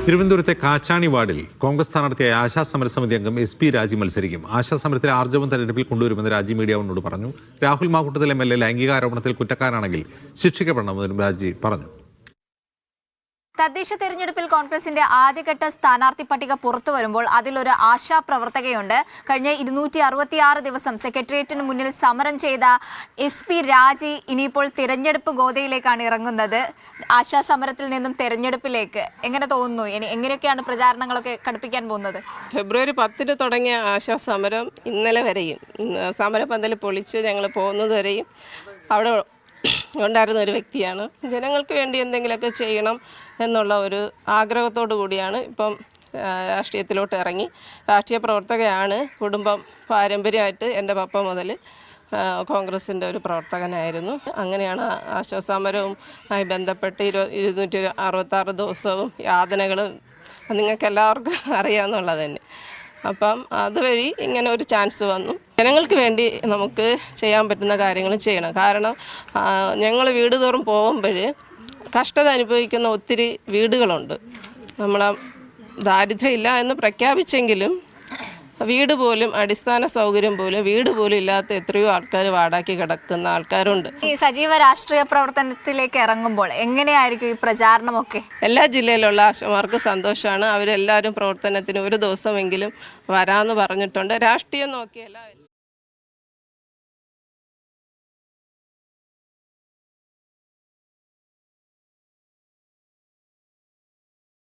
തിരുവനന്തപുരത്തെ കാച്ചാണി വാർഡിൽ കോൺഗ്രസ് സ്ഥാനാർത്ഥിയായ ആശാ സമരസമിതി അംഗം SP രാജി മത്സരിക്കും. ആശാ സമരത്തിലെ ആർജവം തെരഞ്ഞെടുപ്പിൽ കൊണ്ടുവരുമെന്ന് രാജി മീഡിയ വണ്ണോട് പറഞ്ഞു. രാഹുൽ മാക്കൂട്ടത്തിൽ MLA ലൈംഗികാരോപണത്തിൽ കുറ്റക്കാരാണെങ്കിൽ ശിക്ഷിക്കപ്പെടണമെന്നും രാജി പറഞ്ഞു. തദ്ദേശ തെരഞ്ഞെടുപ്പിൽ കോൺഗ്രസിന്റെ ആദ്യഘട്ട സ്ഥാനാർത്ഥി പട്ടിക പുറത്തു വരുമ്പോൾ അതിലൊരു ആശാപ്രവർത്തകയുണ്ട്. കഴിഞ്ഞ 266 ദിവസം സെക്രട്ടേറിയറ്റിന് മുന്നിൽ സമരം ചെയ്ത SP രാജി ഇനിയിപ്പോൾ തിരഞ്ഞെടുപ്പ് ഗോതയിലേക്കാണ് ഇറങ്ങുന്നത്. ആശാ സമരത്തിൽ നിന്നും തെരഞ്ഞെടുപ്പിലേക്ക് എങ്ങനെ തോന്നുന്നു? ഇനി എങ്ങനെയൊക്കെയാണ് പ്രചാരണങ്ങളൊക്കെ കടുപ്പിക്കാൻ പോകുന്നത്? ഫെബ്രുവരി 10 തുടങ്ങിയ ആശാ സമരം ഇന്നലെ വരെയും സമരപന്തൽ പൊളിച്ച് ഞങ്ങൾ പോകുന്നത് വരെയും അവിടെ ഉണ്ടായിരുന്ന ഒരു വ്യക്തിയാണ്. ജനങ്ങൾക്ക് വേണ്ടി എന്തെങ്കിലുമൊക്കെ ചെയ്യണം എന്നുള്ള ഒരു ആഗ്രഹത്തോടു കൂടിയാണ് ഇപ്പം രാഷ്ട്രീയത്തിലോട്ട് ഇറങ്ങി. രാഷ്ട്രീയ പ്രവർത്തകയാണ്. കുടുംബം പാരമ്പര്യമായിട്ട് എൻ്റെ പപ്പ മുതൽ കോൺഗ്രസിൻ്റെ ഒരു പ്രവർത്തകനായിരുന്നു. അങ്ങനെയാണ് ആശാസമരവുമായി ബന്ധപ്പെട്ട് 266 ദിവസവും യാതനകളും നിങ്ങൾക്ക് എല്ലാവർക്കും അറിയാമെന്നുള്ളത് തന്നെ. അപ്പം അതുവഴി ഇങ്ങനെ ഒരു ചാൻസ് വന്നു. ജനങ്ങൾക്ക് വേണ്ടി നമുക്ക് ചെയ്യാൻ പറ്റുന്ന കാര്യങ്ങൾ ചെയ്യണം. കാരണം ഞങ്ങൾ വീട് തോറും പോകുമ്പോൾ കഷ്ടത അനുഭവിക്കുന്ന ഒത്തിരി വീടുകളുണ്ട്. നമ്മളെ ദാരിദ്ര്യം ഇല്ല എന്ന് പ്രഖ്യാപിച്ചെങ്കിലും വീട് പോലും അടിസ്ഥാന സൗകര്യം പോലും വീട് പോലും ഇല്ലാത്ത എത്രയോ ആൾക്കാർ വാടാക്കി കിടക്കുന്ന ആൾക്കാരുണ്ട്. ഈ സജീവ രാഷ്ട്രീയ പ്രവർത്തനത്തിലേക്ക് ഇറങ്ങുമ്പോൾ എങ്ങനെയായിരിക്കും ഈ പ്രചാരണമൊക്കെ? എല്ലാ ജില്ലയിലുള്ള ആശമാർക്ക് സന്തോഷമാണ്. അവരെല്ലാവരും പ്രവർത്തനത്തിന് ഒരു ദിവസമെങ്കിലും വരാമെന്ന് പറഞ്ഞിട്ടുണ്ട്. രാഷ്ട്രീയം നോക്കിയല്ല